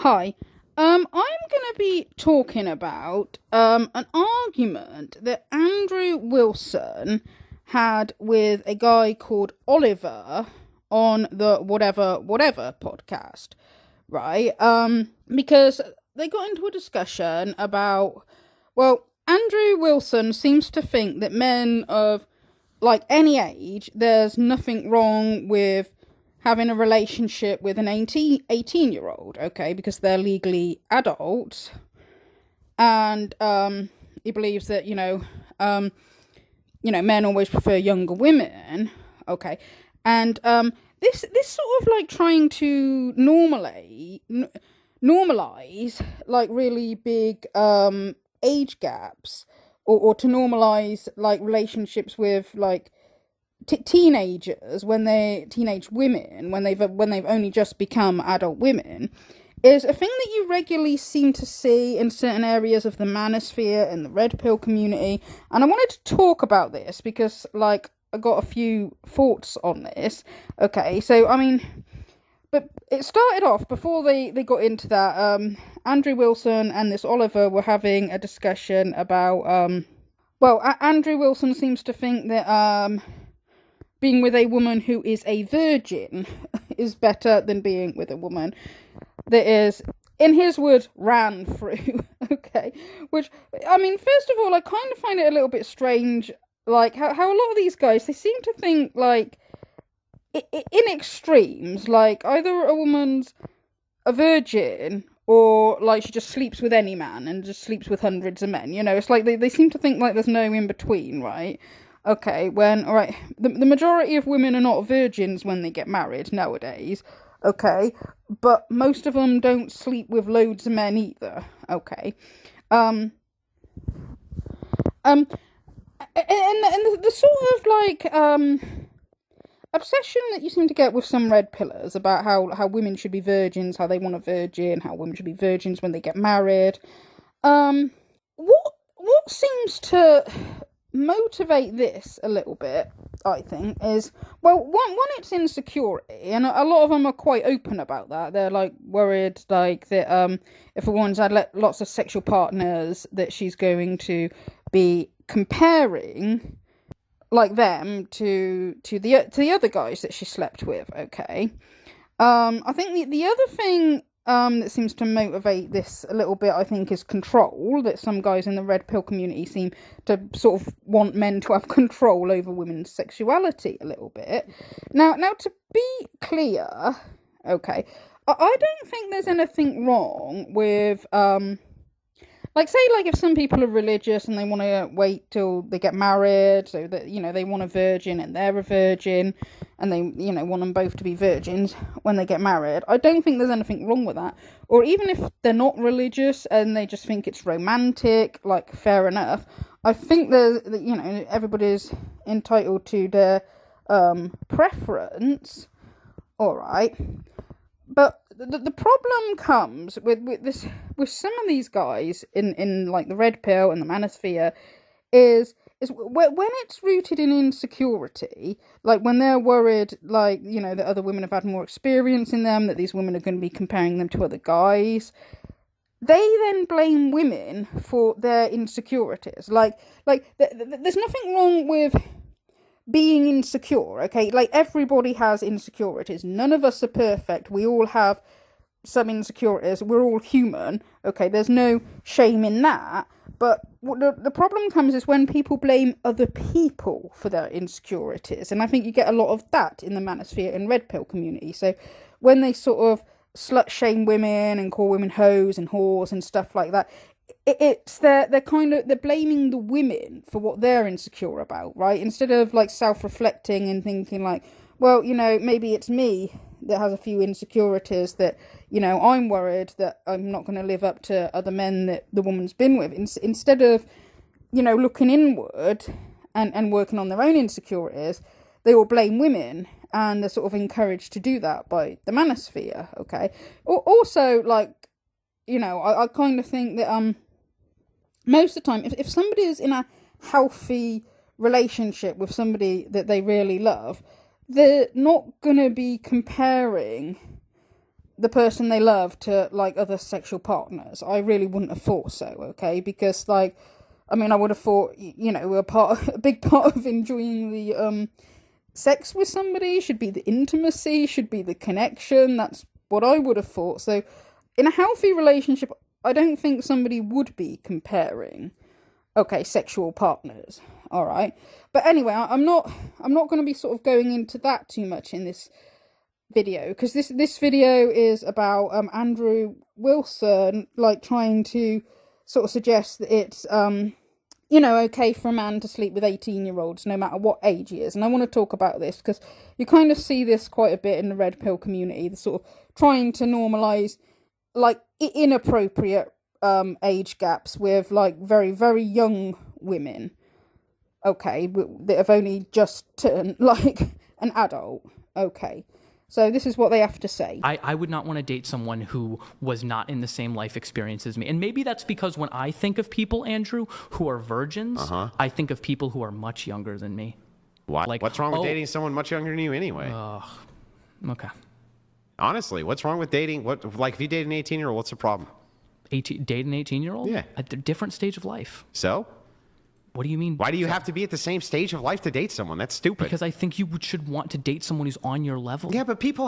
Hi. I'm going to be talking about an argument that Andrew Wilson had with a guy called Oliver on the whatever podcast, right? Because they got into a discussion about, well, Andrew Wilson seems to think that men of like any age, there's nothing wrong with having a relationship with an 18-year-old, okay, because they're legally adults. And he believes that, men always prefer younger women, okay. And this sort of like trying to normalize like really big age gaps, or to normalize like relationships with like teenagers, teenage women, when they've only just become adult women, is a thing that you regularly seem to see in certain areas of the Manosphere and the red pill community. And I wanted to talk about this because like I got a few thoughts on this. Okay, so I mean, but it started off before they got into that. Andrew Wilson and this Oliver were having a discussion about Andrew Wilson seems to think that being with a woman who is a virgin is better than being with a woman that is, in his words, ran through. Okay, which, I mean, first of all, I kind of find it a little bit strange, like how a lot of these guys, they seem to think like in extremes, like either a woman's a virgin or like she just sleeps with any man and just sleeps with hundreds of men. It's like they seem to think like there's no in between, right? Okay, alright, the majority of women are not virgins when they get married nowadays, okay, but most of them don't sleep with loads of men either, okay. And the sort of like, obsession that you seem to get with some red pillars about how women should be virgins, how they want a virgin, how women should be virgins when they get married, what seems to motivate this a little bit, I think, is, well, one, it's insecurity, and a lot of them are quite open about that. They're like worried like that if a woman's had lots of sexual partners, that she's going to be comparing like them to the other guys that she slept with, okay. I think the other thing that seems to motivate this a little bit, I think, is control. That some guys in the red pill community seem to sort of want men to have control over women's sexuality a little bit. Now to be clear, okay, I don't think there's anything wrong with like, say, like, if some people are religious and they want to wait till they get married, so that, they want a virgin and they're a virgin, and they, want them both to be virgins when they get married, I don't think there's anything wrong with that. Or even if they're not religious and they just think it's romantic, like, fair enough. I think everybody's entitled to their preference, alright. But the problem comes with some of these guys in like the red pill and the manosphere is when it's rooted in insecurity, like when they're worried, like, that other women have had more experience in them, that these women are going to be comparing them to other guys, they then blame women for their insecurities. There's nothing wrong with being insecure, okay? Like, everybody has insecurities. None of us are perfect. We all have some insecurities. We're all human, okay? There's no shame in that. But the problem comes is when people blame other people for their insecurities. And I think you get a lot of that in the manosphere and red pill community. So when they sort of slut shame women and call women hoes and whores and stuff like that, it's they're blaming the women for what they're insecure about, right? Instead of like self-reflecting and thinking like, well, maybe it's me that has a few insecurities, that I'm worried that I'm not going to live up to other men that the woman's been with. Instead of looking inward and working on their own insecurities, they all blame women, and they're sort of encouraged to do that by the manosphere, okay. Also, like, I kind of think that most of the time, if somebody is in a healthy relationship with somebody that they really love, they're not going to be comparing the person they love to, like, other sexual partners. I really wouldn't have thought so, okay? Because, like, I mean, I would have thought, you know, a big part of enjoying the sex with somebody should be the intimacy, should be the connection. That's what I would have thought. So, in a healthy relationship, I don't think somebody would be comparing, okay, sexual partners. All right, but anyway, I'm not going to be sort of going into that too much in this video, because this video is about Andrew Wilson, like, trying to sort of suggest that it's you know, okay for a man to sleep with 18-year-olds no matter what age he is. And I want to talk about this because you kind of see this quite a bit in the red pill community, the sort of trying to normalise, like, inappropriate age gaps with, like, very, very young women, okay, that have only just turned, like, an adult, okay. So this is what they have to say. I would not want to date someone who was not in the same life experience as me. And maybe that's because when I think of people, Andrew, who are virgins, I think of people who are much younger than me. Why? Like, what's wrong with dating someone much younger than you anyway? Okay. Honestly, what's wrong with dating? Like, if you date an 18-year-old, what's the problem? Date an 18-year-old? Yeah. At a different stage of life. So? What do you mean? Why do you have to be at the same stage of life to date someone? That's stupid. Because I think you should want to date someone who's on your level. Yeah, but people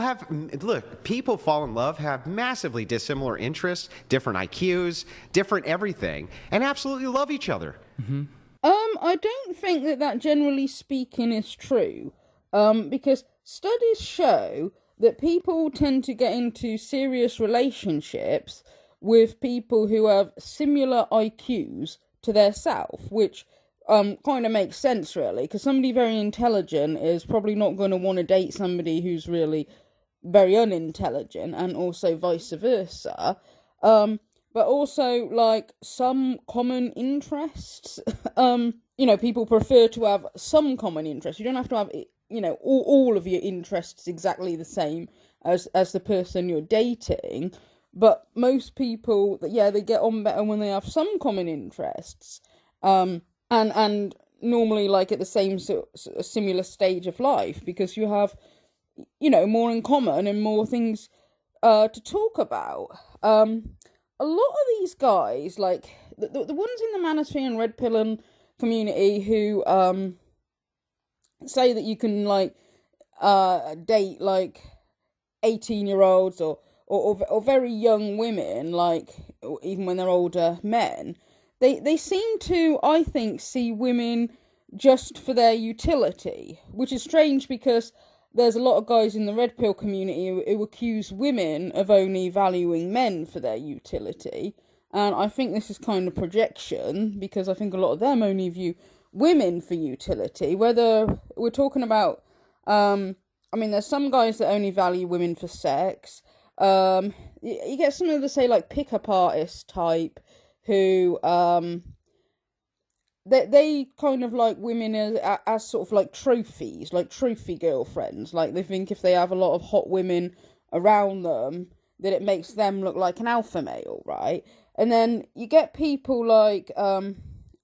fall in love, have massively dissimilar interests, different IQs, different everything, and absolutely love each other. Mm-hmm. I don't think that generally speaking is true. Because studies show that people tend to get into serious relationships with people who have similar IQs to their self, which kind of makes sense, really, because somebody very intelligent is probably not going to want to date somebody who's really very unintelligent, and also vice versa. But also, like, some common interests. You know, people prefer to have some common interests. You don't have to have, you know, all of your interests exactly the same as the person you're dating. But most people, yeah, they get on better when they have some common interests. And normally, like, at the same similar stage of life, because you have, you know, more in common and more things to talk about. A lot of these guys, like the ones in the Manosphere and red pill community who say that you can, like, date, like, 18-year-olds or very young women, like, even when they're older men, they seem to, I think, see women just for their utility, which is strange because there's a lot of guys in the red pill community who accuse women of only valuing men for their utility. And I think this is kind of projection, because I think a lot of them only view women for utility. Whether we're talking about, I mean, there's some guys that only value women for sex. You get some of the, say, like, pickup artist type who, they kind of like women as sort of like trophies, like trophy girlfriends. Like, they think if they have a lot of hot women around them, that it makes them look like an alpha male, right? And then you get people like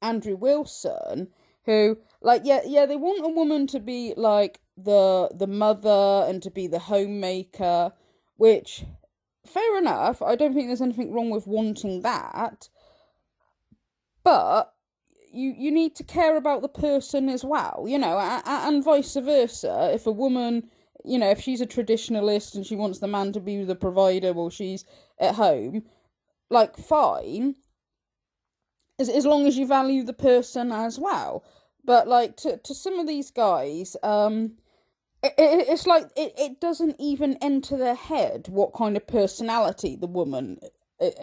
Andrew Wilson, who, like, yeah, they want a woman to be like the mother and to be the homemaker, which, fair enough, I don't think there's anything wrong with wanting that, but you need to care about the person as well, you know, and vice versa. If a woman, you know, if she's a traditionalist and she wants the man to be the provider while she's at home, like, fine, as long as you value the person as well. But, like, to some of these guys, it's like it doesn't even enter their head what kind of personality the woman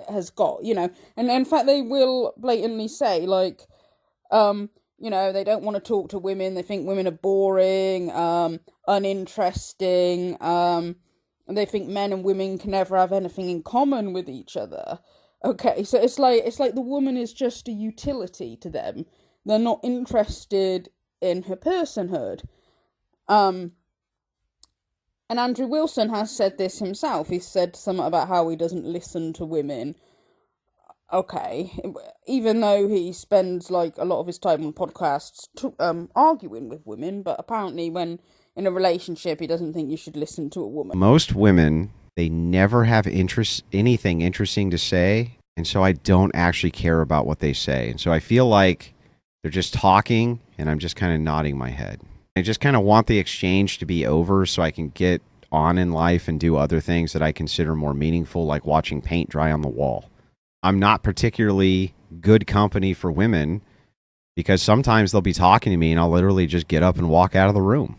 has got, you know. And in fact, they will blatantly say, like, you know, they don't want to talk to women. They think women are boring, uninteresting. And they think men and women can never have anything in common with each other. Okay, so it's like the woman is just a utility to them. They're not interested in her personhood. And Andrew Wilson has said this himself. He said something about how he doesn't listen to women. Okay, even though he spends, like, a lot of his time on podcasts arguing with women, but apparently when in a relationship he doesn't think you should listen to a woman. Most women They never have anything interesting to say. And so I don't actually care about what they say. And so I feel like they're just talking and I'm just kind of nodding my head. I just kind of want the exchange to be over so I can get on in life and do other things that I consider more meaningful, like watching paint dry on the wall. I'm not particularly good company for women because sometimes they'll be talking to me and I'll literally just get up and walk out of the room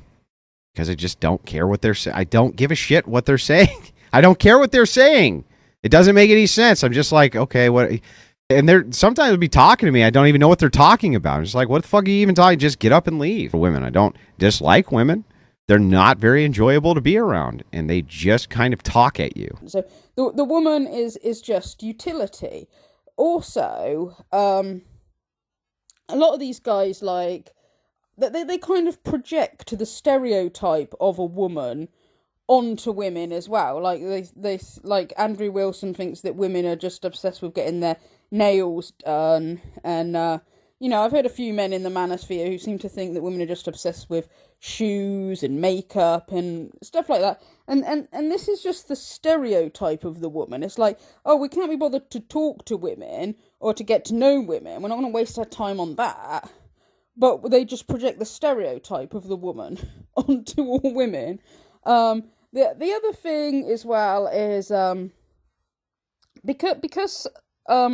because I just don't care what they're saying. I don't give a shit what they're saying. I don't care what they're saying. It doesn't make any sense. I'm just like, okay, what? And they're sometimes be talking to me. I don't even know what they're talking about. I'm just like, what the fuck are you even talking? Just get up and leave. For women, I don't dislike women. They're not very enjoyable to be around, and they just kind of talk at you. So the woman is just utility. Also, a lot of these guys, like, they kind of project the stereotype of a woman onto women as well. Like they like Andrew Wilson thinks that women are just obsessed with getting their nails done, and I've heard a few men in the Manosphere who seem to think that women are just obsessed with shoes and makeup and stuff like that. And this is just the stereotype of the woman. It's like, oh, we can't be bothered to talk to women or to get to know women. We're not going to waste our time on that. But they just project the stereotype of the woman onto all women. The other thing as well is because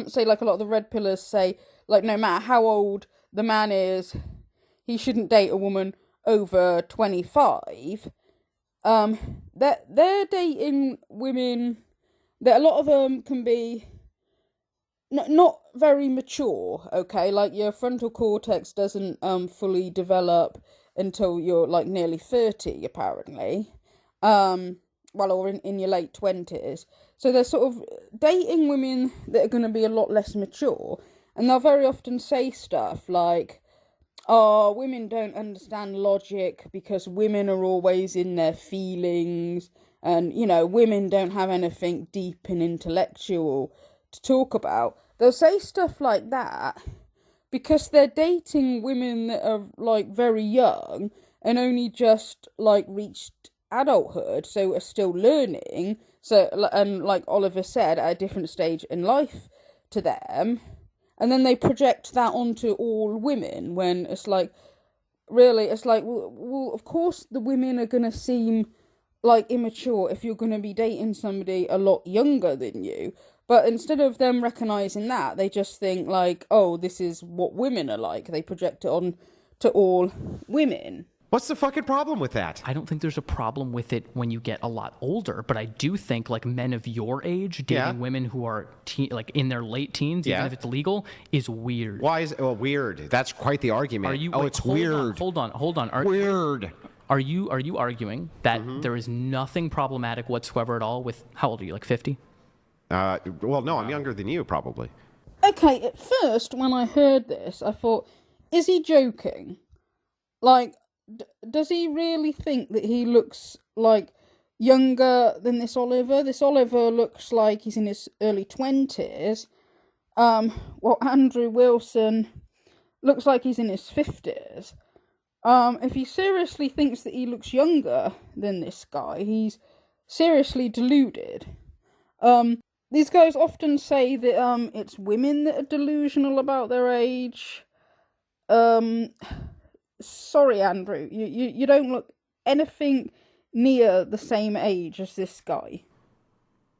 say like a lot of the red pillars say, like, no matter how old the man is, he shouldn't date a woman over 25. They're dating women that a lot of them can be not very mature, okay? Like, your frontal cortex doesn't fully develop until you're like nearly 30, apparently. Or in your late 20s. So they're sort of dating women that are going to be a lot less mature, and they'll very often say stuff like, oh, women don't understand logic because women are always in their feelings, and, women don't have anything deep and intellectual to talk about. They'll say stuff like that because they're dating women that are, like, very young and only just, like, reached adulthood, so are still learning. So, and like Oliver said, at a different stage in life to them. And then they project that onto all women when it's like, really, it's like, well, of course the women are going to seem like immature if you're going to be dating somebody a lot younger than you. But instead of them recognising that, they just think like, oh, this is what women are like. They project it on to all women. What's the fucking problem with that? I don't think there's a problem with it when you get a lot older, but I do think like men of your age dating women who are like in their late teens, even if it's legal, is weird. Why is it weird? That's quite the argument. It's weird. Hold on. Weird. Are you arguing that there is nothing problematic whatsoever at all with, how old are you, like 50? Well, no, I'm younger than you, probably. Okay, at first, when I heard this, I thought, is he joking? Like, does he really think that he looks like younger than this Oliver? This Oliver looks like he's in his early 20s. Well, Andrew Wilson looks like he's in his 50s. If he seriously thinks that he looks younger than this guy, he's seriously deluded. These guys often say that it's women that are delusional about their age. Sorry, Andrew, you don't look anything near the same age as this guy.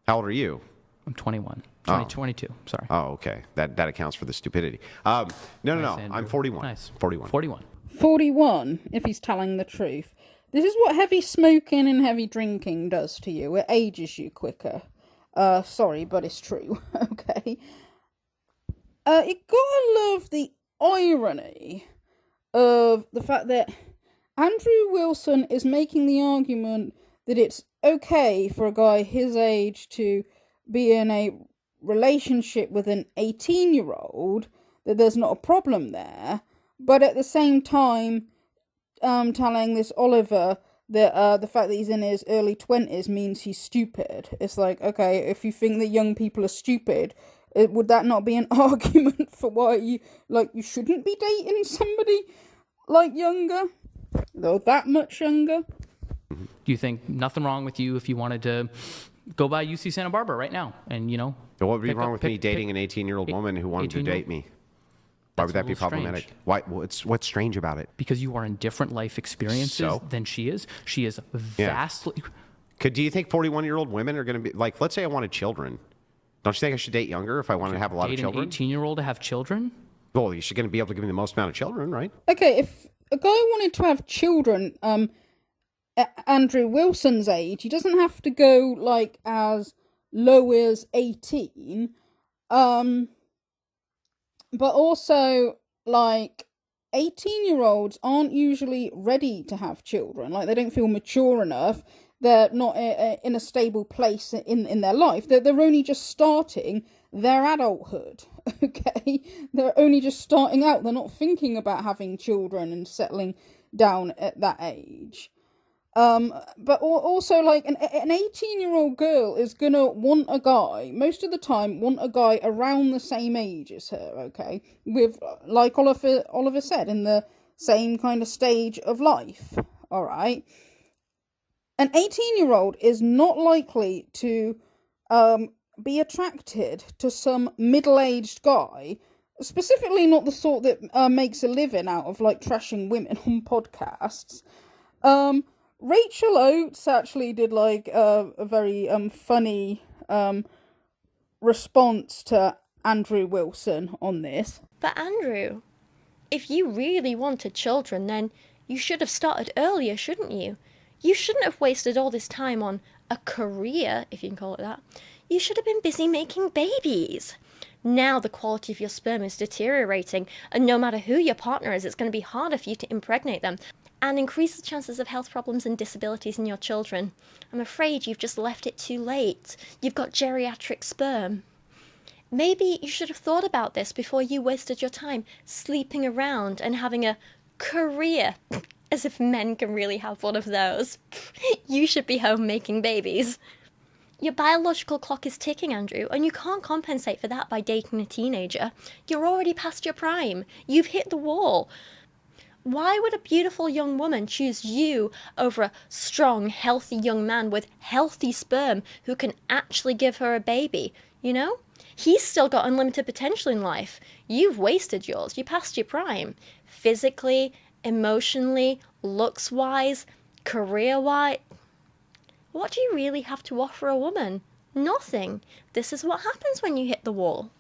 How old are you? I'm 21. 22, sorry. Oh, okay. That accounts for the stupidity. No. Andrew. I'm 41. Nice. 41. 41, if he's telling the truth. This is what heavy smoking and heavy drinking does to you. It ages you quicker. Sorry, but it's true. Okay. You gotta love the irony of the fact that Andrew Wilson is making the argument that it's okay for a guy his age to be in a relationship with an 18-year-old, that there's not a problem there, but at the same time telling this Oliver that the fact that he's in his early 20s means he's stupid. It's like, okay, if you think that young people are stupid, would that not be an argument for why you shouldn't be dating somebody like younger, though that much younger? Do you think nothing wrong with you if you wanted to Go by UC Santa Barbara right now, and So what would be wrong with me dating an 18-year-old woman who wanted to date me? Why would that be problematic? Strange. Why? What's strange about it? Because you are in different life experiences than she is. She is vastly. Do you think 41-year-old women are going to be like? Let's say I wanted children. Don't you think I should date younger if I wanted to have a lot of children? An 18-year-old to have children? Well, you're going to be able to give me the most amount of children, right? Okay, if a guy wanted to have children, at Andrew Wilson's age, he doesn't have to go like as low as 18. But also, like, 18-year-olds aren't usually ready to have children. Like, they don't feel mature enough. They're not in a stable place in their life. They're only just starting their adulthood, okay? They're only just starting out. They're not thinking about having children and settling down at that age. But also, like, an 18-year-old girl is gonna want a guy, most of the time, want a guy around the same age as her, okay? With, like Oliver said, in the same kind of stage of life, alright? An 18-year-old is not likely to, be attracted to some middle-aged guy, specifically not the sort that, makes a living out of, like, trashing women on podcasts. Rachel Oates actually did like a very funny response to Andrew Wilson on this. But Andrew, if you really wanted children, then you should have started earlier, shouldn't you? You shouldn't have wasted all this time on a career, if you can call it that. You should have been busy making babies. Now the quality of your sperm is deteriorating, and no matter who your partner is, it's going to be harder for you to impregnate them and increase the chances of health problems and disabilities in your children. I'm afraid you've just left it too late. You've got geriatric sperm. Maybe you should have thought about this before you wasted your time sleeping around and having a career. As if men can really have one of those. You should be home making babies. Your biological clock is ticking, Andrew, and you can't compensate for that by dating a teenager. You're already past your prime. You've hit the wall. Why would a beautiful young woman choose you over a strong, healthy young man with healthy sperm who can actually give her a baby? You know? He's still got unlimited potential in life. You've wasted yours. You passed your prime. Physically, emotionally, looks-wise, career-wise. What do you really have to offer a woman? Nothing. This is what happens when you hit the wall.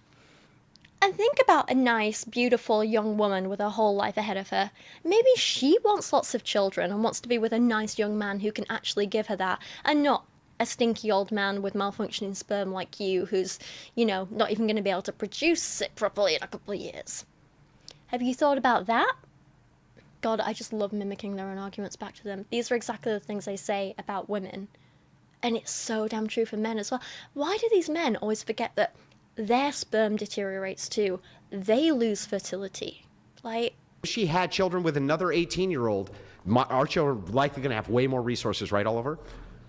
And think about a nice, beautiful young woman with her whole life ahead of her. Maybe she wants lots of children and wants to be with a nice young man who can actually give her that, and not a stinky old man with malfunctioning sperm like you who's, not even going to be able to produce it properly in a couple of years. Have you thought about that? God, I just love mimicking their own arguments back to them. These are exactly the things they say about women. And it's so damn true for men as well. Why do these men always forget that their sperm deteriorates too? They lose fertility. Like, if she had children with another 18-year-old, our children are likely going to have way more resources, right, Oliver?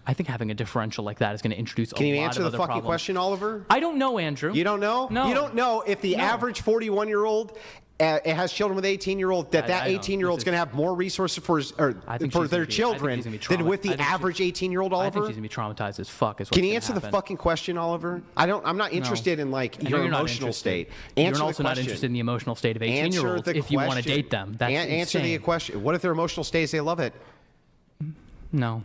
I think having a differential like that is going to introduce a lot of other problems. Can you answer the fucking question, Oliver? I don't know, Andrew. You don't know? No. You don't know if the average 41-year-old it has children with 18-year-old, that 18-year-old's going to have more resources for their children than with the average 18-year-old, Oliver? I think she's going to be traumatized as fuck. Can you answer the fucking question, Oliver? I'm not interested in your emotional state. You're also not interested in the emotional state of 18-year-olds if you want to date them. That's answer the question. What if their emotional state is they love it? No.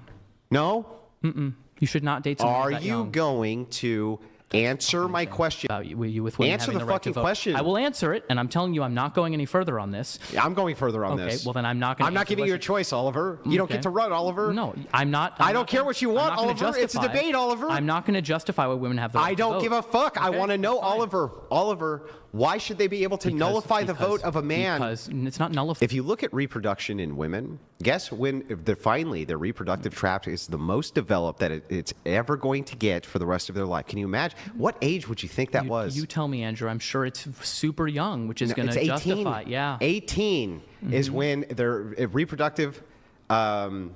No? Mm-mm. You should not date someone that young. Are you going to answer my question? About you with women answer having the right fucking to vote. question. I will answer it, and I'm telling you I'm not going any further on this. I'm going further on this. Okay, well then I'm not going to I'm not giving you a choice, Oliver. You don't get to run, Oliver. No, I'm not. I don't care what you want, Oliver. It's a debate, Oliver. I'm not going to justify why women have the right I don't to vote. give a fuck. Okay, I want to know, fine. Oliver, why should they be able to nullify the vote of a man? Because it's not nullified. If you look at reproduction in women, guess when finally their reproductive tract is the most developed that it's ever going to get for the rest of their life. Can you imagine? What age would you think that was? You tell me, Andrew. I'm sure it's super young, which is going to justify. Yeah. 18 is when their reproductive, when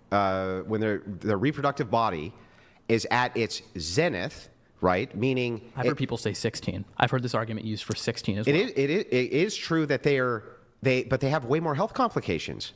their reproductive body is at its zenith. Right, meaning I've heard people say 16. I've heard this argument used for 16 as well. It is true that but they have way more health complications.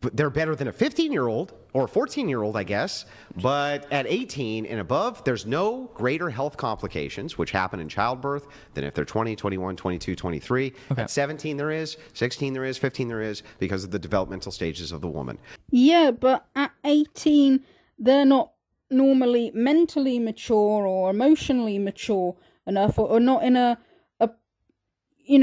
they're better than a 15-year-old or a 14-year-old, I guess. But at 18 and above, there's no greater health complications, which happen in childbirth, than if they're 20, 21, 22, 23. Okay. At 17, there is. 16, there is. 15, there is, because of the developmental stages of the woman. Yeah, but at 18, they're not normally mentally mature or emotionally mature enough, or not in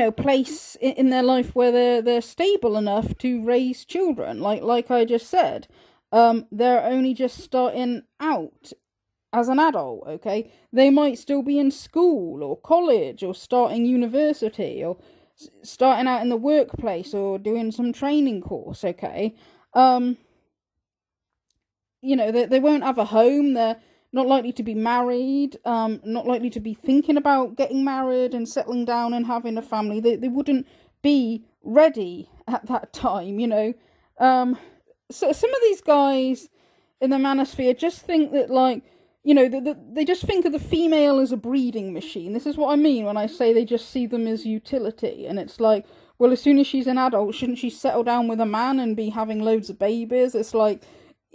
a place in their life where they're stable enough to raise children. Like I just said, they're only just starting out as an adult. Okay, they might still be in school or college or starting university or starting out in the workplace or doing some training course. Okay, they won't have a home. They're not likely to be married, not likely to be thinking about getting married and settling down and having a family. They wouldn't be ready at that time, So some of these guys in the Manosphere just think that, they just think of the female as a breeding machine. This is what I mean when I say they just see them as utility. And it's like, well, as soon as she's an adult, shouldn't she settle down with a man and be having loads of babies? It's like,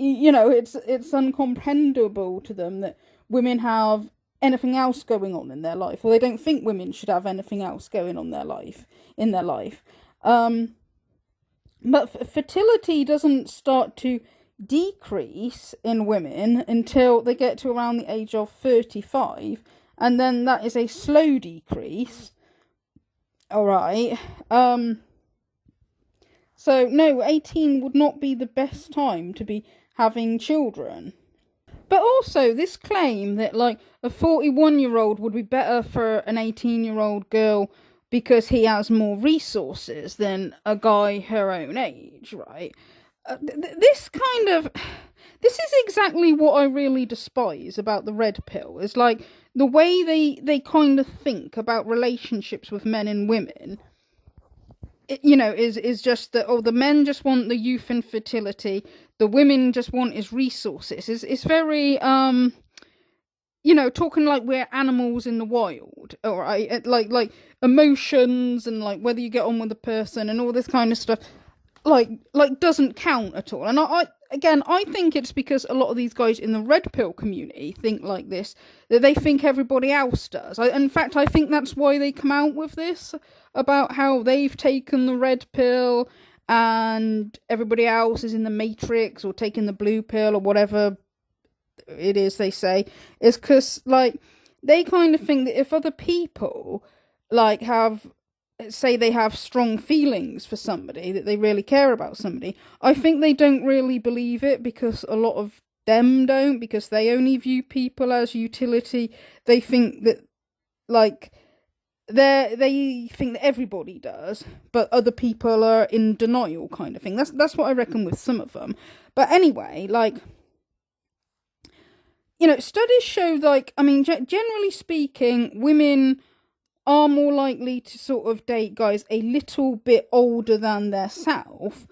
it's uncomprehendable to them that women have anything else going on in their life, or they don't think women should have anything else going on in their life. But fertility doesn't start to decrease in women until they get to around the age of 35, and then that is a slow decrease. All right. So no, 18 would not be the best time to be having children. But also this claim that a 41-year-old would be better for an 18-year-old girl because he has more resources than a guy her own age, right? This is exactly what I really despise about the red pill, is the way they kind of think about relationships with men and women. Is just that, the men just want the youth and fertility, the women just want his resources. It's very, talking like we're animals in the wild, all right? Like emotions and whether you get on with the person and all this kind of stuff, doesn't count at all. And I think it's because a lot of these guys in the red pill community think like this, that they think everybody else does. In fact, I think that's why they come out with this, about how they've taken the red pill and everybody else is in the matrix or taking the blue pill or whatever it is they say, is because they kind of think that if other people say they have strong feelings for somebody, that they really care about somebody, I think they don't really believe it, because a lot of them don't, because they only view people as utility. They think that they think that everybody does, but other people are in denial, kind of thing. That's what I reckon with some of them. But anyway, studies show, generally speaking, women are more likely to sort of date guys a little bit older than themselves,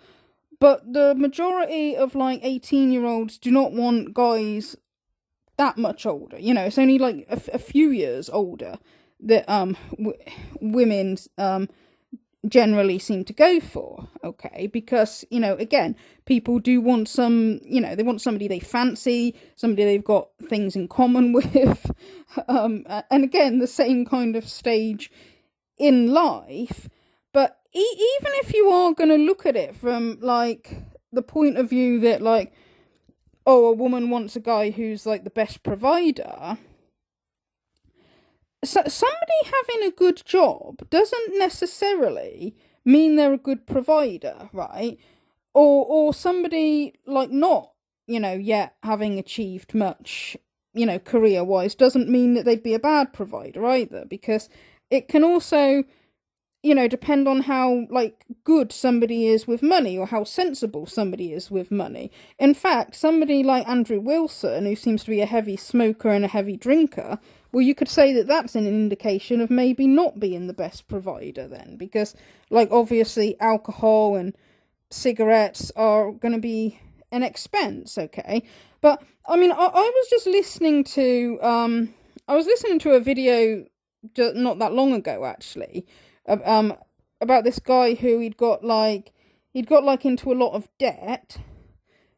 but the majority of 18-year-olds do not want guys that much older. It's only a few years older that women generally seem to go for, okay? Because, again, people do want they want somebody they fancy, somebody they've got things in common with, and again, the same kind of stage in life. But even if you are going to look at it from, the point of view that, a woman wants a guy who's, the best provider, so somebody having a good job doesn't necessarily mean they're a good provider, right? Or somebody not, yet having achieved much, career-wise, doesn't mean that they'd be a bad provider either, because it can also, depend on how, good somebody is with money, or how sensible somebody is with money. In fact, somebody like Andrew Wilson, who seems to be a heavy smoker and a heavy drinker, well, you could say that that's an indication of maybe not being the best provider then, because, obviously alcohol and cigarettes are going to be an expense, okay? But, I was just listening to, a video not that long ago, actually, about this guy who he'd got, he'd got like into a lot of debt.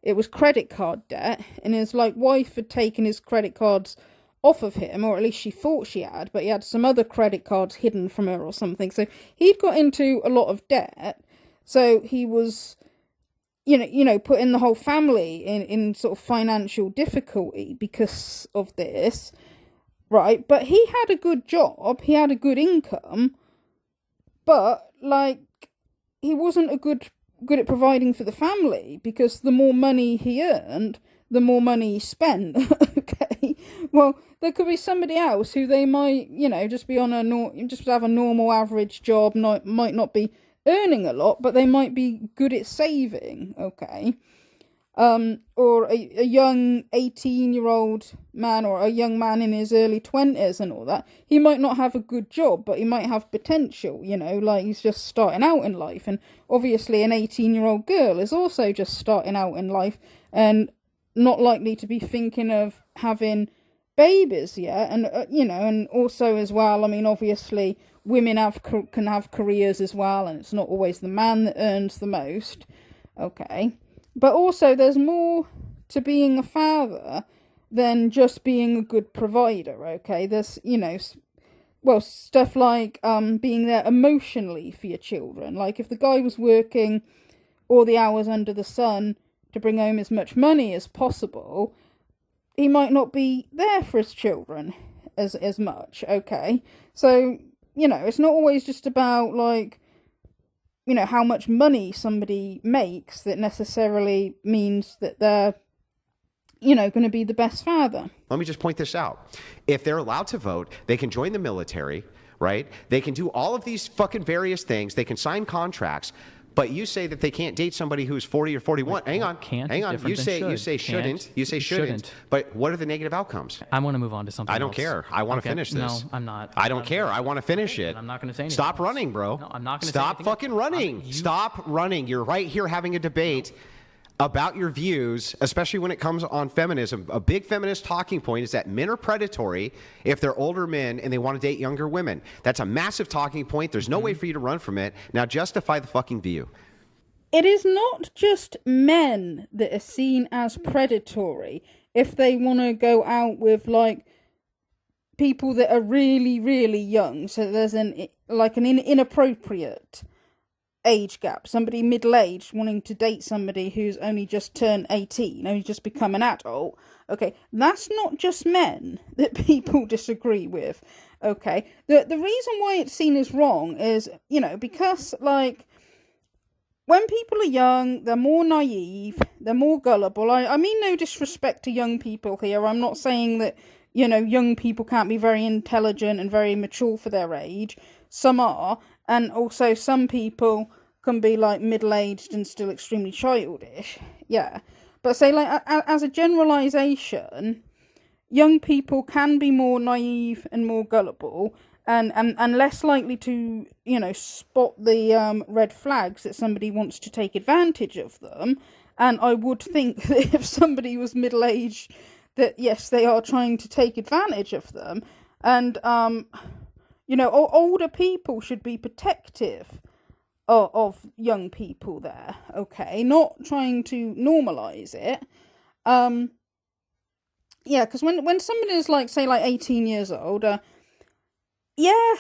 It was credit card debt, and his like wife had taken his credit cards off of him, or at least she thought she had, but he had some other credit cards hidden from her or something. So he'd got into a lot of debt. So he was, putting the whole family in sort of financial difficulty because of this, right? But he had a good job, he had a good income, but like he wasn't good at providing for the family, because the more money he earned, the more money he spent. Okay, well, there could be somebody else who they might, just be on just have a normal average job, might not be earning a lot, but they might be good at saving. Okay, or a young 18-year-old man, or a young man in his early 20s and all that, he might not have a good job, but he might have potential, like he's just starting out in life. And obviously an 18-year-old girl is also just starting out in life and not likely to be thinking of having babies yet. And and also as well, I mean, obviously women can have careers as well, and it's not always the man that earns the most. Okay, but also there's more to being a father than just being a good provider. Okay, there's stuff like being there emotionally for your children. Like if the guy was working all the hours under the sun to bring home as much money as possible, he might not be there for his children as much. Okay, so it's not always just about like how much money somebody makes that necessarily means that they're going to be the best father. Let me just point this out. If they're allowed to vote, they can join the military, right? They can do all of these fucking various things. They can sign contracts. But you say that they can't date somebody who's 40 or 41. Hang on. You say shouldn't. But what are the negative outcomes? I want to move on to something I don't else. care. I want to finish this. No, I'm not. I don't care. I want to finish it. I'm not going to say anything. Stop running, bro. No, I'm not going to Stop say fucking running. Stop running. You're right here having a debate about your views, especially when it comes on feminism. A big feminist talking point is that men are predatory if they're older men and they want to date younger women. That's a massive talking point. There's no way for you to run from it. Now justify the fucking view. It is not just men that are seen as predatory if they want to go out with like people that are really, really young. So there's an inappropriate age gap. Somebody middle-aged wanting to date somebody who's only just turned 18, only just become an adult. Okay, that's not just men that people disagree with. Okay, the reason why it's seen as wrong is, because like when people are young, they're more naive, they're more gullible. I mean no disrespect to young people here. I'm not saying that, young people can't be very intelligent and very mature for their age. Some are. And also some people can be like middle-aged and still extremely childish. Yeah. But say like as a generalization, young people can be more naive and more gullible. And less likely to, spot the red flags that somebody wants to take advantage of them. And I would think that if somebody was middle-aged, that yes, they are trying to take advantage of them. And, older people should be protective of young people there, okay? Not trying to normalise it. Yeah, because when somebody is like, say, like 18 years old, yeah,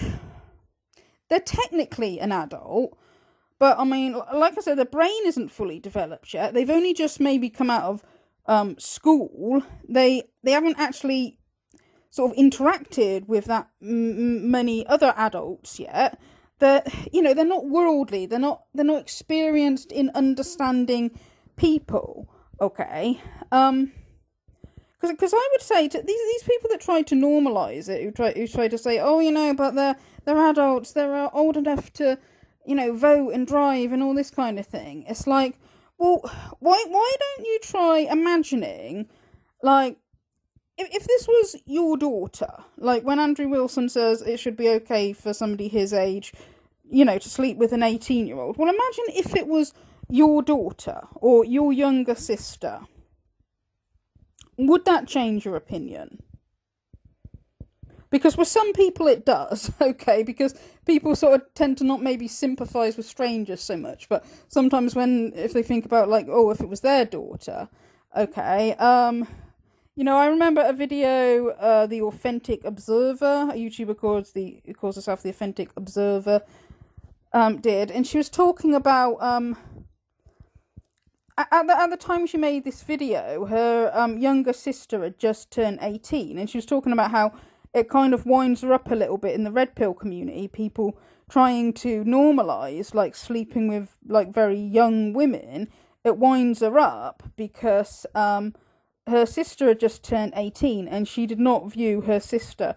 they're technically an adult, but I mean, like I said, their brain isn't fully developed yet. They've only just maybe come out of school. They haven't actually sort of interacted with that many other adults yet. They're not worldly. They're not experienced in understanding people. Okay. Because I would say to these people that try to normalise it, who try to say, oh, but they're adults, they're old enough to, vote and drive and all this kind of thing. It's like, well, why don't you try imagining, like, if this was your daughter, like when Andrew Wilson says it should be okay for somebody his age, to sleep with an 18-year-old. Well, imagine if it was your daughter or your younger sister. Would that change your opinion? Because with some people it does, okay, because people sort of tend to not maybe sympathise with strangers so much, but sometimes if they think about, like, oh, if it was their daughter, okay, I remember a video, The Authentic Observer, a YouTuber calls herself The Authentic Observer, did, and she was talking about, at the time she made this video, her younger sister had just turned 18, and she was talking about how it kind of winds her up a little bit in the red pill community, people trying to normalise, like, sleeping with, like, very young women. It winds her up because her sister had just turned 18 and she did not view her sister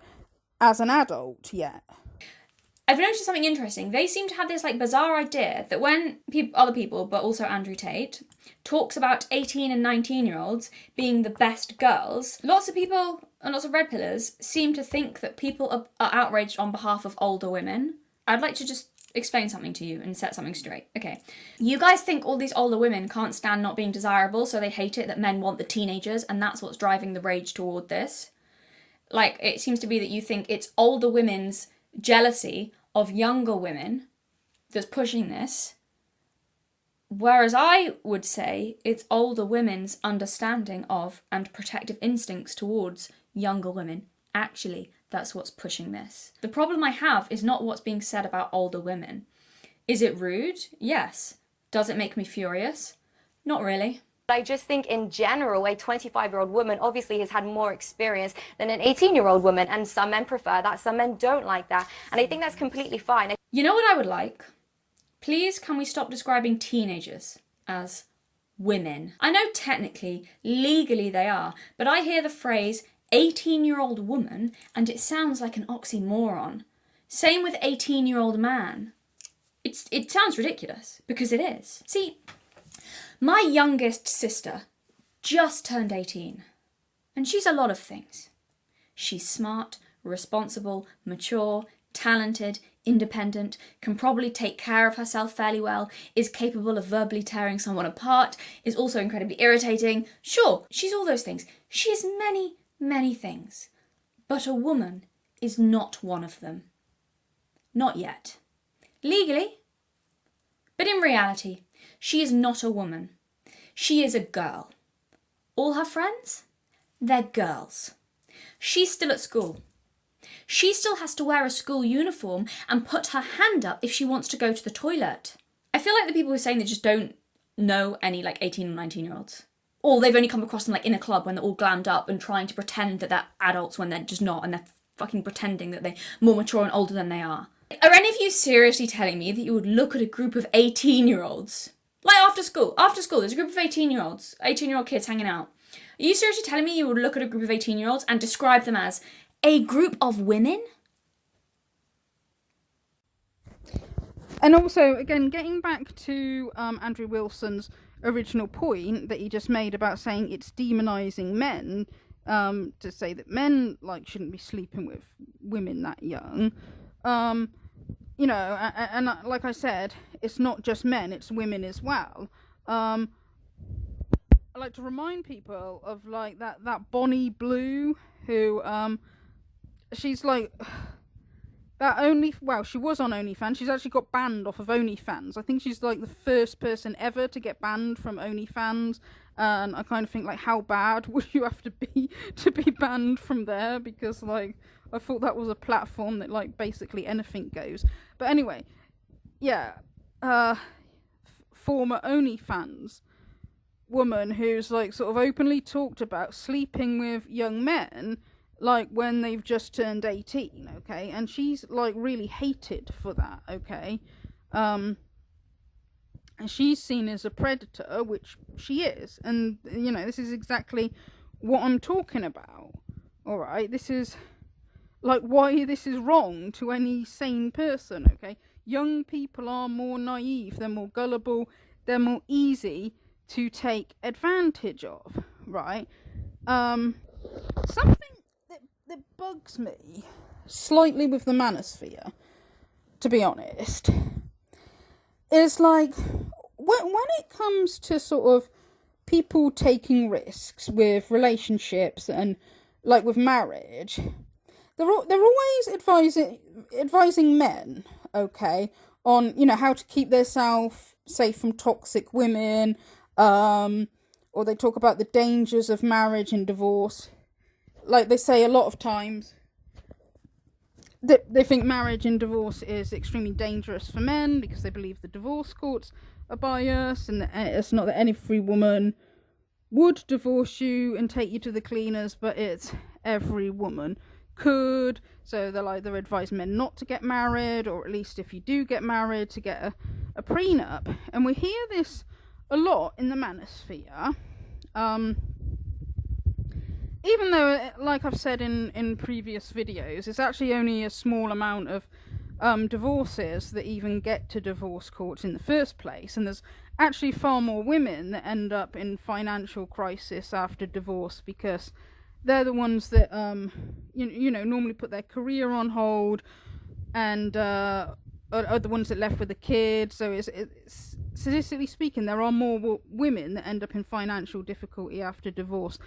as an adult yet. I've noticed something interesting. They seem to have this like bizarre idea that when other people, but also Andrew Tate, talks about 18 and 19-year-olds being the best girls, lots of people and lots of red pillars seem to think that people are outraged on behalf of older women. I'd like to just explain something to you and set something straight. Okay. You guys think all these older women can't stand not being desirable, so they hate it that men want the teenagers, and that's what's driving the rage toward this. Like, it seems to be that you think it's older women's jealousy of younger women that's pushing this, whereas I would say it's older women's understanding of and protective instincts towards younger women. Actually, that's what's pushing this. The problem I have is not what's being said about older women. Is it rude? Yes. Does it make me furious? Not really. I just think in general, a 25-year-old woman obviously has had more experience than an 18-year-old woman, and some men prefer that, some men don't like that, and I think that's completely fine. You know what I would like? Please, can we stop describing teenagers as women? I know technically, legally they are, but I hear the phrase 18-year-old woman and it sounds like an oxymoron. Same with 18-year-old man. It sounds ridiculous, because it is. See, my youngest sister just turned 18, and she's a lot of things. She's smart, responsible, mature, talented, independent, can probably take care of herself fairly well, is capable of verbally tearing someone apart, is also incredibly irritating. Sure, she's all those things. She is many, many things. But a woman is not one of them. Not yet. Legally. But in reality, she is not a woman. She is a girl. All her friends? They're girls. She's still at school. She still has to wear a school uniform and put her hand up if she wants to go to the toilet. I feel like the people who are saying they just don't know any like 18 or 19-year-olds. Or they've only come across them like in a club when they're all glammed up and trying to pretend that they're adults when they're just not, and they're fucking pretending that they're more mature and older than they are. Are any of you seriously telling me that you would look at a group of 18-year-olds? Like after school, there's a group of 18-year-olds, 18-year-old kids hanging out. Are you seriously telling me you would look at a group of 18-year-olds and describe them as a group of women? And also, again, getting back to Andrew Wilson's original point that he just made about saying it's demonising men, to say that men shouldn't be sleeping with women that young. And like I said, it's not just men, it's women as well. I like to remind people of that Bonnie Blue who she's she was on OnlyFans. She's actually got banned off of OnlyFans. I think she's the first person ever to get banned from OnlyFans. And I kind of think how bad would you have to be banned from there? Because I thought that was a platform that basically anything goes. But anyway, yeah, former OnlyFans woman who's sort of openly talked about sleeping with young men when they've just turned 18, okay, and she's really hated for that, okay, and she's seen as a predator, which she is, and this is exactly what I'm talking about. All right, this is why this is wrong to any sane person, okay? Young people are more naive, they're more gullible, they're more easy to take advantage of, right? Something that bugs me slightly with the Manosphere, to be honest, is when it comes to sort of people taking risks with relationships and with marriage, they're always advising men, okay, on, you know, how to keep themselves safe from toxic women, or they talk about the dangers of marriage and divorce. Like they say a lot of times, they think marriage and divorce is extremely dangerous for men because they believe the divorce courts are biased, and it's not that every woman would divorce you and take you to the cleaners, but it's every woman could. So they're advising men not to get married, or at least if you do get married, to get a prenup. And we hear this a lot in the manosphere, even though, like I've said in previous videos, it's actually only a small amount of divorces that even get to divorce courts in the first place, and there's actually far more women that end up in financial crisis after divorce because they're the ones that you know normally put their career on hold, and are the ones that left with the kids. So it's statistically speaking, there are more women that end up in financial difficulty after divorce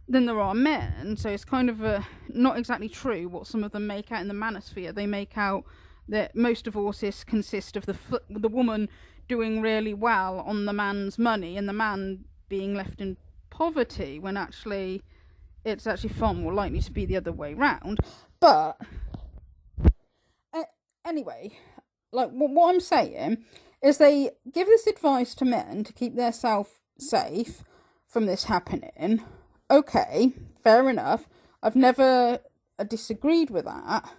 than there are men. So it's kind of not exactly true what some of them make out in the manosphere. They make out that most divorces consist of the woman doing really well on the man's money and the man being left in poverty, when actually it's actually far more likely to be the other way round. But anyway, like what I'm saying is they give this advice to men to keep themselves safe from this happening. Okay, fair enough. I've never disagreed with that.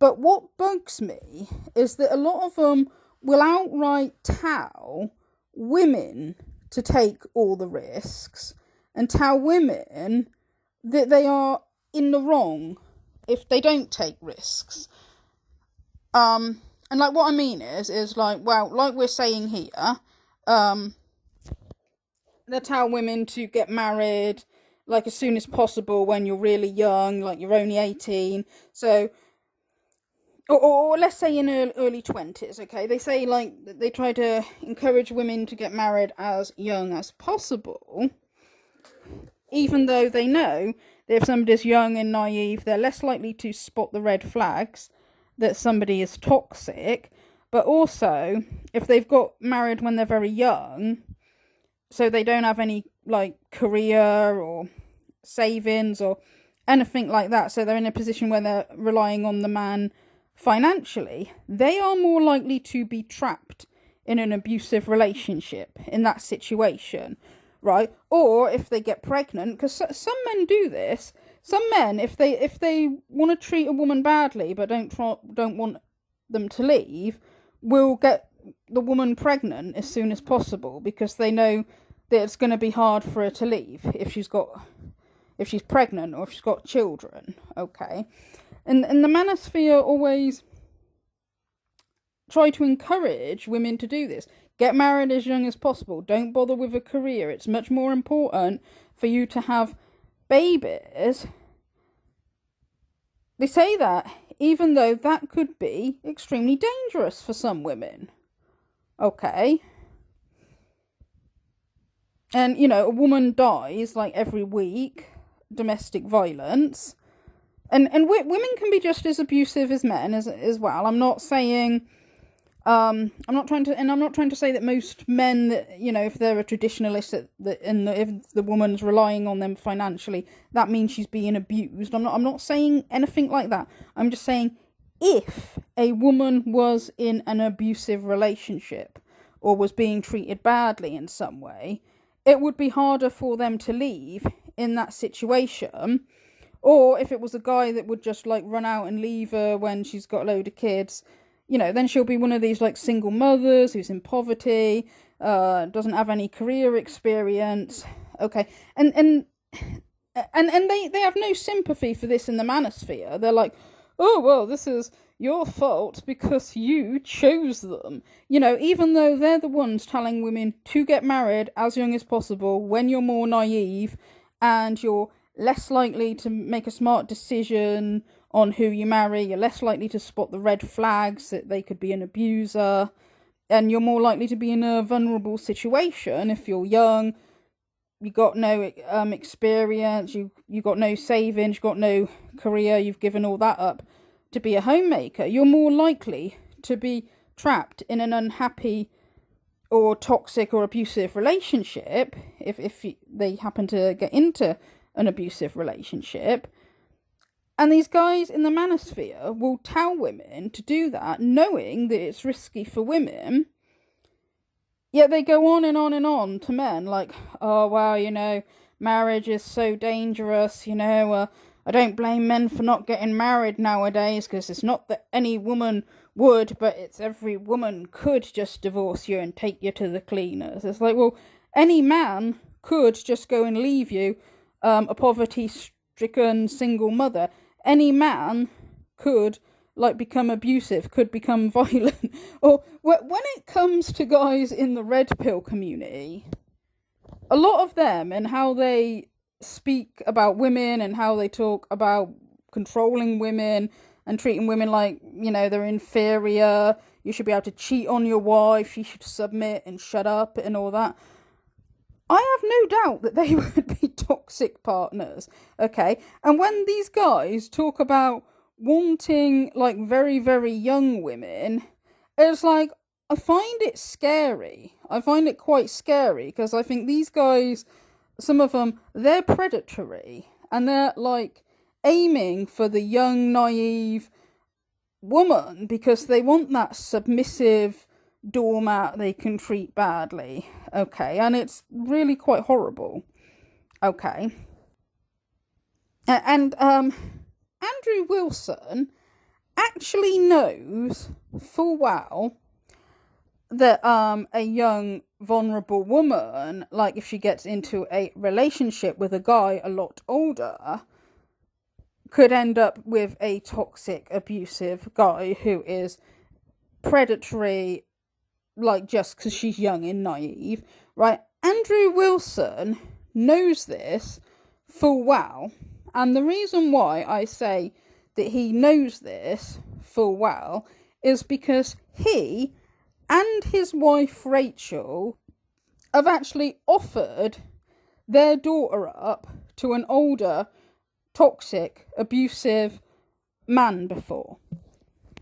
But what bugs me is that a lot of them will outright tell women to take all the risks and tell women that they are in the wrong if they don't take risks. And like what I mean is like, well, like we're saying here, they tell women to get married like as soon as possible when you're really young, like you're only 18. So, or let's say in early 20s, okay? They say like they try to encourage women to get married as young as possible, even though they know that if somebody's young and naive, they're less likely to spot the red flags that somebody is toxic. But also, if they've got married when they're very young, so they don't have any like career or savings or anything like that, so they're in a position where they're relying on the man financially, they are more likely to be trapped in an abusive relationship in that situation, right? Or if they get pregnant, because some men do this. Some men, if they want to treat a woman badly but don't want them to leave, will get the woman pregnant as soon as possible because they know that it's going to be hard for her to leave if she's pregnant or if she's got children, okay? And the manosphere always try to encourage women to do this. Get married as young as possible. Don't bother with a career. It's much more important for you to have babies. They say that even though that could be extremely dangerous for some women. Okay? And, you know, a woman dies like every week, domestic violence. And women can be just as abusive as men as well. I'm not saying, I'm not trying to say that most men that, you know, if they're a traditionalist if the woman's relying on them financially, that means she's being abused. I'm not saying anything like that. I'm just saying if a woman was in an abusive relationship or was being treated badly in some way, it would be harder for them to leave in that situation. Or if it was a guy that would just like run out and leave her when she's got a load of kids, you know, then she'll be one of these like single mothers who's in poverty, doesn't have any career experience. Okay. And they have no sympathy for this in the manosphere. They're like, oh, well, this is your fault because you chose them. You know, even though they're the ones telling women to get married as young as possible when you're more naive and you're less likely to make a smart decision on who you marry, you're less likely to spot the red flags that they could be an abuser, and you're more likely to be in a vulnerable situation if you're young, you got no experience, you got no savings, you got no career, you've given all that up to be a homemaker, you're more likely to be trapped in an unhappy or toxic or abusive relationship, if they happen to get into an abusive relationship. And these guys in the manosphere will tell women to do that, knowing that it's risky for women. Yet they go on and on and on to men like, oh, well, you know, marriage is so dangerous, you know, I don't blame men for not getting married nowadays, because it's not that any woman would, but it's every woman could just divorce you and take you to the cleaners. It's like, well, any man could just go and leave you a poverty-stricken single mother. Any man could become abusive, could become violent. Or when it comes to guys in the red pill community, a lot of them and how they speak about women and how they talk about controlling women and treating women like, you know, they're inferior, you should be able to cheat on your wife, she should submit and shut up and all that. I have no doubt that they would be toxic partners, okay? And when these guys talk about wanting very, very young women, it's like, I find it scary. I find it quite scary, because I think these guys, some of them, they're predatory, and they're aiming for the young, naive woman because they want that submissive doormat they can treat badly, okay? And it's really quite horrible, okay? And Andrew Wilson actually knows full well that a young, vulnerable woman, if she gets into a relationship with a guy a lot older, could end up with a toxic, abusive guy who is predatory, just because she's young and naive, right? Andrew Wilson knows this full well, and the reason why I say that he knows this full well is because he and his wife Rachel have actually offered their daughter up to an older, toxic, abusive man before.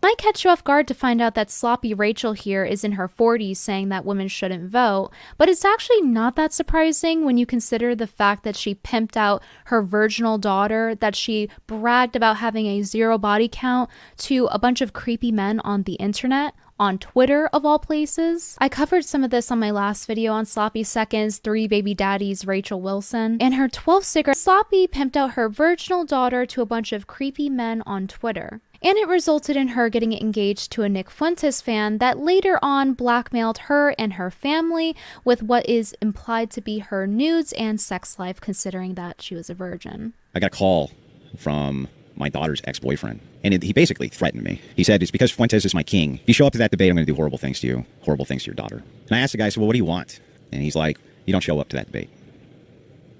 Might catch you off guard to find out that sloppy Rachel here is in her 40s saying that women shouldn't vote, but it's actually not that surprising when you consider the fact that she pimped out her virginal daughter, that she bragged about having a 0 body count to a bunch of creepy men on the internet, on Twitter of all places. I covered some of this on my last video on Sloppy Seconds, 3 baby daddies, Rachel Wilson. In her 12th cigarette, Sloppy pimped out her virginal daughter to a bunch of creepy men on Twitter. And it resulted in her getting engaged to a Nick Fuentes fan that later on blackmailed her and her family with what is implied to be her nudes and sex life, considering that she was a virgin. I got a call from my daughter's ex-boyfriend, and he basically threatened me. He said, it's because Fuentes is my king. If you show up to that debate, I'm going to do horrible things to you, horrible things to your daughter. And I asked the guy, I said, well, what do you want? And he's like, you don't show up to that debate.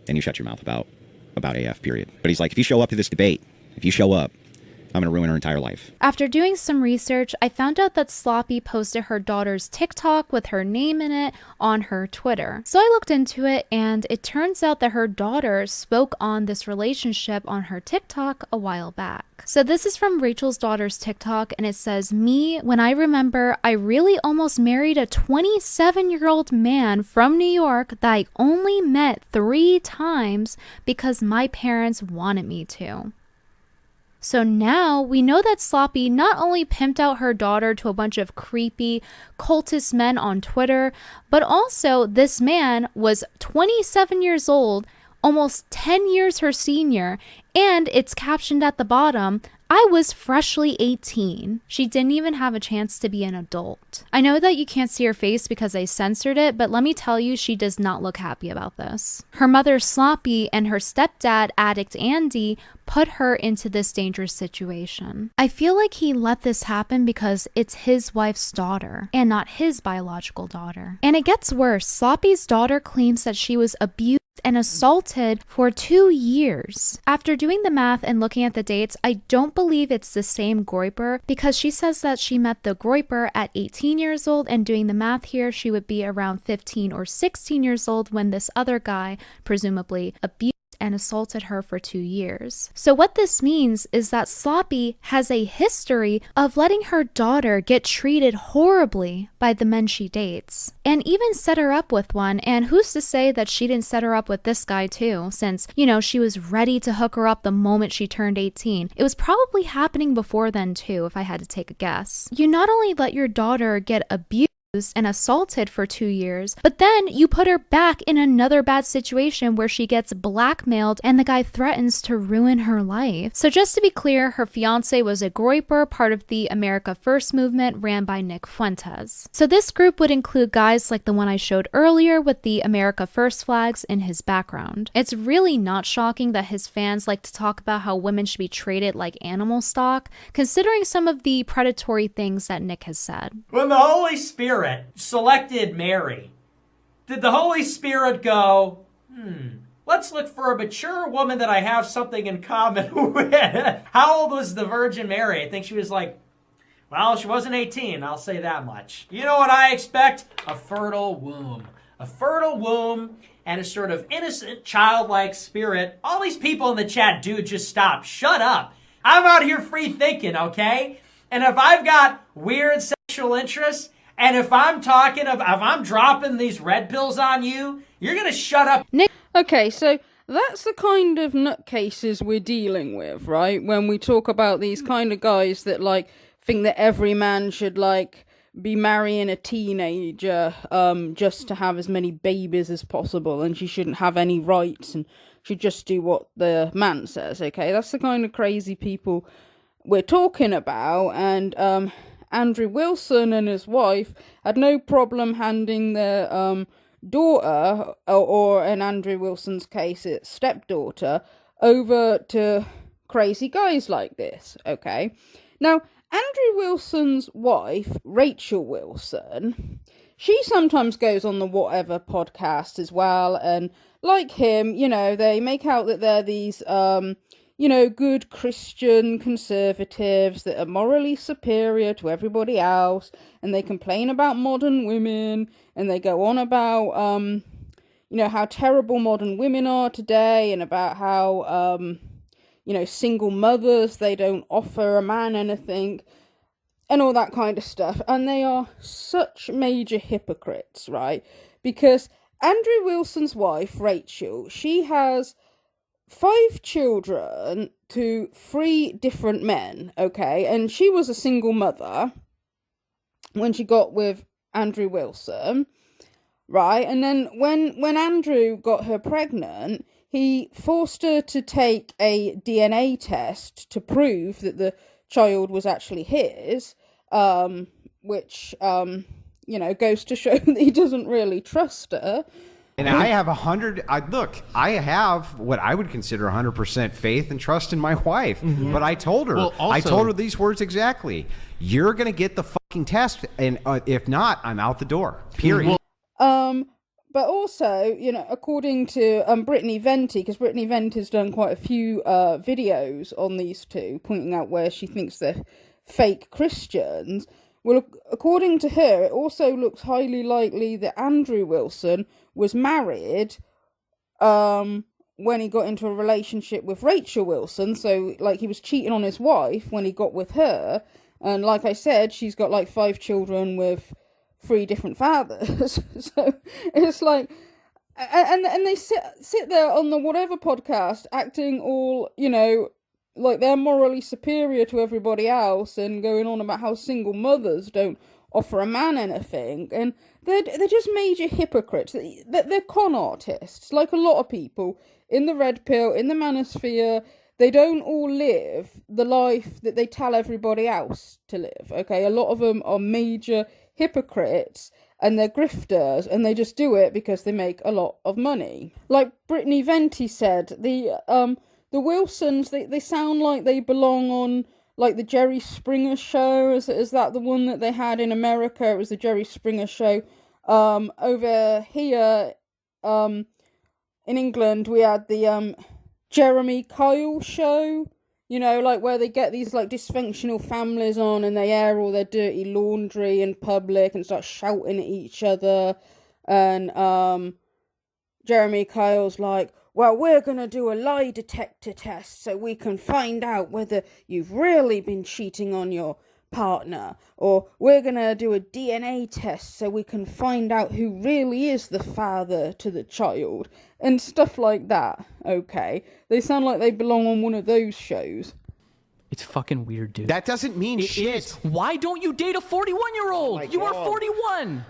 And you shut your mouth about AF, period. But he's like, if you show up to this debate, if you show up, I'm going to ruin her entire life. After doing some research, I found out that Sloppy posted her daughter's TikTok with her name in it on her Twitter. So I looked into it, and it turns out that her daughter spoke on this relationship on her TikTok a while back. So this is from Rachel's daughter's TikTok, and it says, me, when I remember, I really almost married a 27-year-old man from New York that I only met 3 times because my parents wanted me to. So now we know that Sloppy not only pimped out her daughter to a bunch of creepy cultist men on Twitter, but also this man was 27 years old, almost 10 years her senior, and it's captioned at the bottom, I was freshly 18. She didn't even have a chance to be an adult. I know that you can't see her face because I censored it, but let me tell you, she does not look happy about this. Her mother Sloppy and her stepdad addict Andy put her into this dangerous situation. I feel like he let this happen because it's his wife's daughter and not his biological daughter. And it gets worse. Sloppy's daughter claims that she was abused and assaulted for 2 years. After doing the math and looking at the dates, I don't believe it's the same Groyper, because she says that she met the Groyper at 18 years old, and doing the math here, she would be around 15 or 16 years old when this other guy presumably abused and assaulted her for 2 years. So what this means is that Sloppy has a history of letting her daughter get treated horribly by the men she dates, and even set her up with one. And who's to say that she didn't set her up with this guy too, since, you know, she was ready to hook her up the moment she turned 18. It was probably happening before then too, if I had to take a guess. You not only let your daughter get abused and assaulted for 2 years, but then you put her back in another bad situation where she gets blackmailed and the guy threatens to ruin her life. So just to be clear, her fiance was a Groyper, part of the America First movement ran by Nick Fuentes. So this group would include guys like the one I showed earlier with the America First flags in his background. It's really not shocking that his fans like to talk about how women should be treated like animal stock, considering some of the predatory things that Nick has said. When the Holy Spirit selected Mary, did the Holy Spirit go, let's look for a mature woman that I have something in common with? How old was the Virgin Mary? I think she was like, well, she wasn't 18, I'll say that much. You know what I expect? A fertile womb. A fertile womb and a sort of innocent, childlike spirit. All these people in the chat, dude, just stop. Shut up. I'm out here free thinking, okay? And if I've got weird sexual interests, and if I'm dropping these red pills on you, you're gonna shut up. Okay, so that's the kind of nutcases we're dealing with, right? When we talk about these kind of guys that, like, think that every man should, like, be marrying a teenager, just to have as many babies as possible, and she shouldn't have any rights, and should just do what the man says, okay? That's the kind of crazy people we're talking about, and, Andrew Wilson and his wife had no problem handing their daughter, or in Andrew Wilson's case, it's stepdaughter, over to crazy guys like this, okay? Now, Andrew Wilson's wife, Rachel Wilson, she sometimes goes on the Whatever podcast as well, and like him, you know, they make out that they're these, you know, good Christian conservatives that are morally superior to everybody else, and they complain about modern women, and they go on about, you know, how terrible modern women are today, and about how, you know, single mothers, they don't offer a man anything, and all that kind of stuff. And they are such major hypocrites, right? Because Andrew Wilson's wife, Rachel, she has 5 children to 3 different men, okay? And she was a single mother when she got with Andrew Wilson, right? And then when Andrew got her pregnant, he forced her to take a DNA test to prove that the child was actually his, which, you know, goes to show that he doesn't really trust her. And I have I have what I would consider 100% faith and trust in my wife. Mm-hmm. But I told her, I told her these words exactly. You're going to get the fucking test. And if not, I'm out the door, period. But also, you know, according to Brittany Venti, because Brittany Venti's done quite a few videos on these two, pointing out where she thinks they're fake Christians. Well, according to her, it also looks highly likely that Andrew Wilson was married when he got into a relationship with Rachel Wilson. So, like, he was cheating on his wife when he got with her. And like I said, she's got, like, 5 children with 3 different fathers. So, it's like... And they sit there on the Whatever podcast acting all, you know, like they're morally superior to everybody else, and going on about how single mothers don't offer a man anything, and they're just major hypocrites. They're con artists, like a lot of people in the red pill, in the manosphere. They don't all live the life that they tell everybody else to live, okay? A lot of them are major hypocrites, and they're grifters, and they just do it because they make a lot of money. Like Brittany Venti said, the Wilsons, they sound like they belong on, like, the Jerry Springer show. Is that the one that they had in America? It was the Jerry Springer show. Over here, in England we had the Jeremy Kyle show, you know, like where they get these like dysfunctional families on and they air all their dirty laundry in public and start shouting at each other. And Jeremy Kyle's like, well, we're going to do a lie detector test so we can find out whether you've really been cheating on your partner. Or we're going to do a DNA test so we can find out who really is the father to the child. And stuff like that, okay? They sound like they belong on one of those shows. It's fucking weird, dude. That doesn't mean shit. Is. Why don't you date a 41-year-old? You are 41.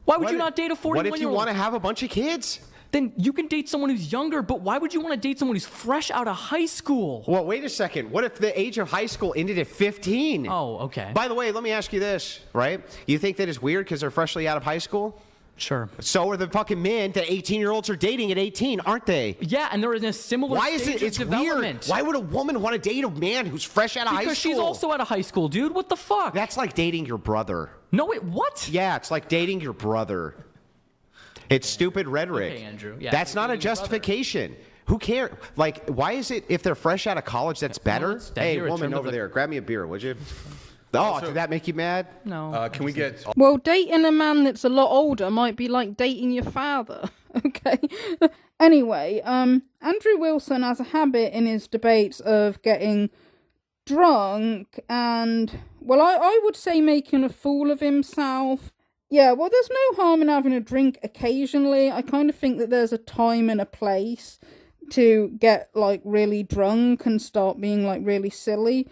Why would you not date a 41-year-old? What if you want to have a bunch of kids? Then you can date someone who's younger, but why would you want to date someone who's fresh out of high school? Well, wait a second. What if the age of high school ended at 15? Oh, okay. By the way, let me ask you this, right? You think that is weird because they're freshly out of high school? Sure. So are the fucking men that 18-year-olds are dating at 18, aren't they? Yeah, and they're in a similar stage It's of development. weird. Why would a woman want to date a man who's fresh out of high school? Because she's also out of high school, dude. What the fuck? That's like dating your brother. No, wait, what? Yeah, it's like dating your brother. It's stupid rhetoric. Okay, Andrew. Yeah, that's not a justification. Who cares? Like, why is it if they're fresh out of college that's better? Hey, woman over there, grab me a beer, would you? Oh, did that make you mad? No. Can we get... Well, dating a man that's a lot older might be like dating your father, okay? Anyway, Andrew Wilson has a habit in his debates of getting drunk and, well, I would say making a fool of himself. Yeah, well, there's no harm in having a drink occasionally. I kind of think that there's a time and a place to get, like, really drunk and start being, like, really silly.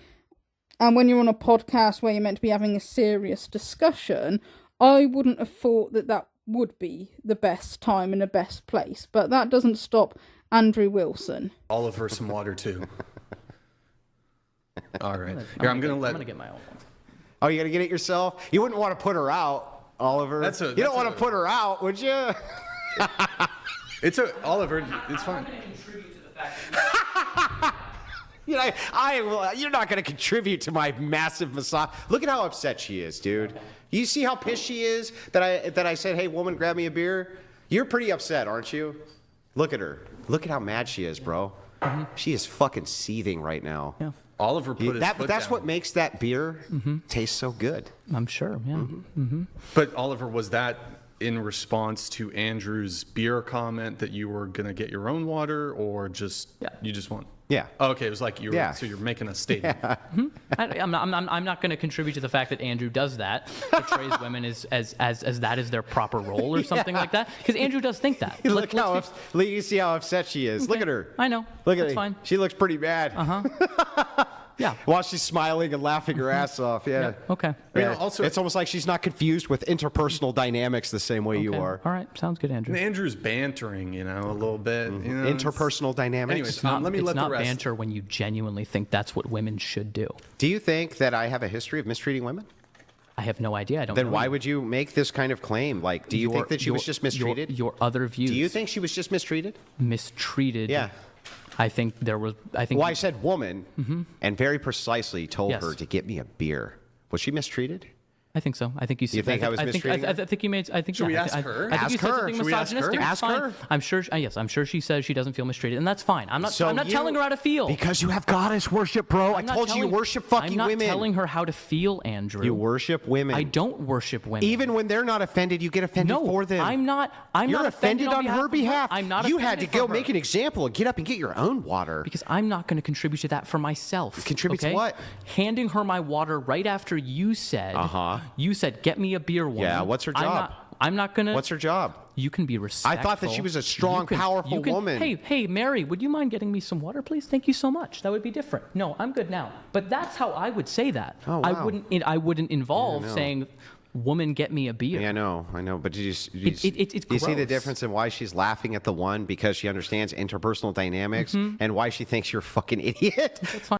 And when you're on a podcast where you're meant to be having a serious discussion, I wouldn't have thought that that would be the best time and the best place. But that doesn't stop Andrew Wilson. Oliver some water, too. All right. Here, I'm going to get my own one. Oh, you got to get it yourself? You wouldn't want to put her out, Oliver. You don't want to put her out, would you? Oliver, it's fine. You know, you're not going to contribute to my massive massage. Look at how upset she is, dude. You see how pissed she is that I said, hey, woman, grab me a beer? You're pretty upset, aren't you? Look at her. Look at how mad she is, bro. Mm-hmm. She is fucking seething right now. Yeah. Oliver put his foot That's down. what makes that beer taste so good. I'm sure, yeah. Mm-hmm. But Oliver, was that in response to Andrew's beer comment that you were going to get your own water, or just you just want... Yeah. Oh, okay, it was like you were, so you're making a statement. Yeah. I'm not going to contribute to the fact that Andrew does that, portrays women as that is their proper role or something like that, because Andrew does think that. Look you see how upset she is. Okay. Look at her. I know. Look at That's her. fine. She looks pretty mad. Yeah. While she's smiling and laughing her ass off. Yeah. Okay. Yeah. Also, it's almost like she's not confused with interpersonal dynamics the same way you are. All right. Sounds good, Andrew. And Andrew's bantering, a little bit. You know, interpersonal dynamics. Anyways, It's not, let me let the rest. banter when you genuinely think that's what women should do. Do you think that I have a history of mistreating women? I have no idea. I don't. Then know why you. would you make this kind of claim? Like, do you think that she was just mistreated? Your other views. Do you think she was just mistreated? Mistreated? Yeah. I think there was. Well, I said woman, and very precisely told her to get me a beer. Was she mistreated? I think so. I think you. You think I was mistreating her? I think you made. I think. Should we ask I her? think Ask you said her. something Should we ask her? misogynistic. Ask It's fine. her. I'm sure. Yes, I'm sure she says she doesn't feel mistreated, and that's fine. I'm not telling her how to feel. Because you have goddess worship, bro. I told you worship fucking women. I'm not telling her how to feel, Andrew. You worship women. I don't worship women. Even when they're not offended, you get offended for them. I'm not. You're not offended on her behalf. I'm not. You had to go for her. make an example and get up and get your own water. Because I'm not going to contribute to that for myself. Contribute to what? Handing her my water right after you said. You said, "Get me a beer, woman." Yeah. What's her job? I'm not gonna. What's her job? You can be respectful. I thought that she was a strong, powerful woman. Hey, Mary, would you mind getting me some water, please? Thank you so much. That would be different. No, I'm good now. But that's how I would say that. Oh, wow. I wouldn't involve saying, "Woman, get me a beer." Yeah, I know. But do you see the gross. difference in why she's laughing at the one because she understands interpersonal dynamics and why she thinks you're a fucking idiot? That's fine.